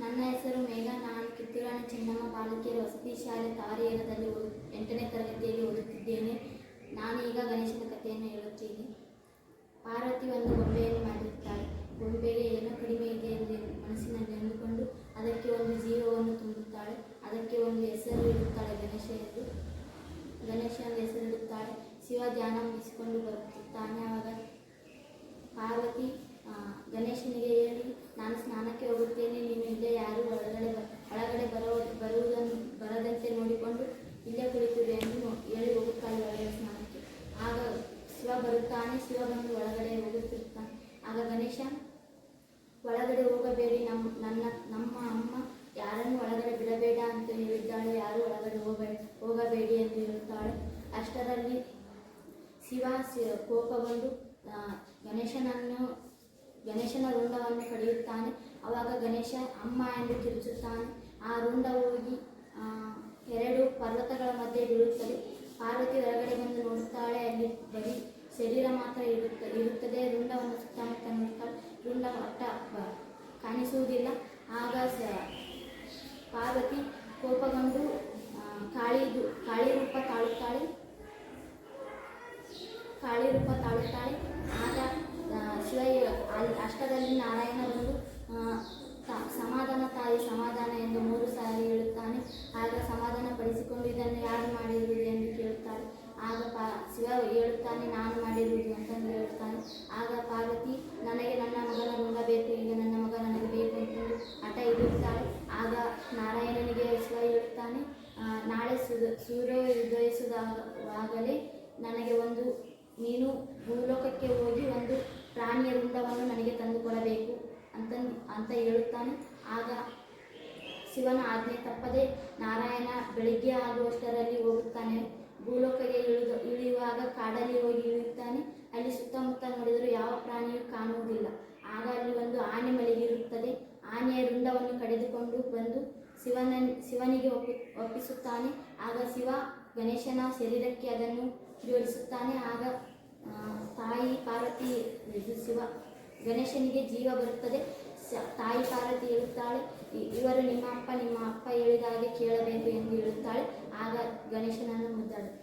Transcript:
ನನ್ನ ಹೆಸರು ಮೇಘ. ನಾನು ಕಿತ್ತೂರಾಣಿ ಚೆನ್ನಮ್ಮ ಬಾಲಕಿಯರ ವಸತಿ ಶಾಲೆ ತಾವರೆಯರದಲ್ಲಿ 8ನೇ ತರಗತಿಯಲ್ಲಿ ಓದುತ್ತಿದ್ದೇನೆ. ನಾನು ಈಗ ಗಣೇಶನ ಕಥೆಯನ್ನು ಹೇಳುತ್ತೇನೆ. ಪಾರ್ವತಿ ಒಂದು ಗೊಂಬೆಯನ್ನು ಮಾಡಿರುತ್ತಾಳೆ. ಗೊಂಬೆಗೆ ಏನೋ ಕಡಿಮೆ ಇದೆ ಎಂದು ಮನಸ್ಸಿನಲ್ಲಿ ಅಂದುಕೊಂಡು ಅದಕ್ಕೆ ಒಂದು ಜೀವವನ್ನು ತುಂಬುತ್ತಾಳೆ. ಅದಕ್ಕೆ ಒಂದು ಹೆಸರು ಇಡುತ್ತಾಳೆ, ಗಣೇಶ ಎಂದು. ಗಣೇಶ ಎಂದು ಹೆಸರಿಡುತ್ತಾಳೆ. ಶಿವ ಧ್ಯಾನ ಮುಗಿಸಿಕೊಂಡು ಬರುತ್ತಾನೆ. ಆವಾಗ ಪಾರ್ವತಿ ಗಣೇಶನಿಗೆ ಹೇಳಿ, ನಾನು ಸ್ನಾನಕ್ಕೆ ಹೋಗುತ್ತೇನೆ, ನೀನು ಇಲ್ಲೇ ಯಾರು ಒಳಗಡೆ ಬರದಂತೆ ನೋಡಿಕೊಂಡು ಇಲ್ಲೇ ಕುಳಿತಿರು ಎಂದು ಹೇಳಿ ಹೋಗುತ್ತಾಳೆ ಒಳಗಡೆ ಸ್ನಾನಕ್ಕೆ. ಆಗ ಶಿವ ಬರುತ್ತಾನೆ. ಶಿವ ಬಂದು ಒಳಗಡೆ ಹೋಗುತ್ತಿರುತ್ತಾನೆ. ಆಗ ಗಣೇಶ, ಒಳಗಡೆ ಹೋಗಬೇಡಿ, ನಮ್ಮ ಅಮ್ಮ ಯಾರನ್ನು ಒಳಗಡೆ ಬಿಡಬೇಡ ಅಂತ ಹೇಳಿದ್ದಾಳೆ, ಯಾರು ಒಳಗಡೆ ಹೋಗಬೇಡಿ ಎಂದು ಹೇಳುತ್ತಾಳೆ. ಅಷ್ಟರಲ್ಲಿ ಶಿವ ಕೋಪಗೊಂಡು ಗಣೇಶನ ರುಂಡವನ್ನು ಕಡಿಯುತ್ತಾನೆ. ಆವಾಗ ಗಣೇಶ ಅಮ್ಮ ಎಂದು ಕಿರುಚುತ್ತಾನೆ. ಆ ರುಂಡ ಹೋಗಿ 2 ಪರ್ವತಗಳ ಮಧ್ಯೆ ಬೀಳುತ್ತದೆ. ಪಾರ್ವತಿ ಹೊರಗಡೆ ಬಂದು ನೋಡುತ್ತಾಳೆ. ಅಲ್ಲಿ ಬರೀ ಶರೀರ ಮಾತ್ರ ಇರುತ್ತದೆ. ರುಂಡವನ್ನು ಸುತ್ತಮುತ್ತ ನೋಡುತ್ತಾಳೆ. ರುಂಡ ಒಟ್ಟ ಕಾಣಿಸುವುದಿಲ್ಲ. ಆಗ ಪಾರ್ವತಿ ಕೋಪಗೊಂಡು ಕಾಳಿ ರೂಪ ತಾಳುತ್ತಾಳೆ. ಆಗ ಶಿವ ಅಷ್ಟರಲ್ಲಿ ನಾರಾಯಣ ಬಂದು ಸಮಾಧಾನ ತಾಯಿ ಸಮಾಧಾನ ಎಂದು 3 ಸಾರಿ ಹೇಳುತ್ತಾನೆ. ಆಗ ಸಮಾಧಾನ ಪಡಿಸಿಕೊಂಡು ಇದನ್ನು ಯಾರು ಮಾಡಿರುವುದು ಎಂದು ಕೇಳುತ್ತಾಳೆ. ಆಗ ಶಿವ ಹೇಳುತ್ತಾನೆ, ನಾನು ಮಾಡಿರುವುದು ಅಂತಂದು ಹೇಳುತ್ತಾನೆ. ಆಗ ಪಾರ್ವತಿ, ನನಗೆ ನನ್ನ ಮಗನ ರುಂಡ ಬೇಕು, ಈಗ ನನ್ನ ಮಗ ನನಗೆ ಬೇಕು ಅಂತಂದು ಹಠ ಹಿಡಿಯುತ್ತಾಳೆ. ಆಗ ನಾರಾಯಣನಿಗೆ ಶಿವ ಹೇಳುತ್ತಾನೆ, ನಾಳೆ ಸೂರ್ಯ ಉದಯಿಸುವಾಗಲೇ ನನಗೆ ನೀನು ಭೂಲೋಕಕ್ಕೆ ಹೋಗಿ ಒಂದು ಪ್ರಾಣಿಯ ರುಂಡವನ್ನು ನನಗೆ ತಂದುಕೊಡಬೇಕು ಅಂತ ಹೇಳುತ್ತಾನೆ. ಆಗ ಶಿವನ ಆಜ್ಞೆ ತಪ್ಪದೆ ನಾರಾಯಣ ಬೆಳಿಗ್ಗೆ ಆಗುವಷ್ಟರಲ್ಲಿ ಹೋಗುತ್ತಾನೆ. ಭೂಲೋಕಕ್ಕೆ ಇಳಿಯುವಾಗ ಕಾಡಲ್ಲಿ ಹೋಗಿ ಇಳಿಯುತ್ತಾನೆ. ಅಲ್ಲಿ ಸುತ್ತಮುತ್ತ ನೋಡಿದರೂ ಯಾವ ಪ್ರಾಣಿಯೂ ಕಾಣುವುದಿಲ್ಲ. ಆಗ ಅಲ್ಲಿ ಒಂದು ಆನೆ ಮಲಗಿರುತ್ತದೆ. ಆನೆಯ ರುಂಡವನ್ನು ಕಡಿದುಕೊಂಡು ಬಂದು ಶಿವನಿಗೆ ಒಪ್ಪಿಸುತ್ತಾನೆ. ಆಗ ಶಿವ ಗಣೇಶನ ಶರೀರಕ್ಕೆ ಅದನ್ನು ಜೋಡಿಸುತ್ತಾನೆ. ಆಗ ತಾಯಿ ಪಾರ್ವತಿ ಗಣೇಶನಿಗೆ ಜೀವ ಬರುತ್ತದೆ. ತಾಯಿ ಪಾರ್ವತಿ ಹೇಳುತ್ತಾಳೆ, ಇವರು ನಿಮ್ಮ ಅಪ್ಪ ಹೇಳಿದ ಹಾಗೆ ಕೇಳಬೇಕು ಎಂದು ಹೇಳುತ್ತಾಳೆ. ಆಗ ಗಣೇಶನನ್ನು ಮುದ್ದಾಡುತ್ತಾಳೆ.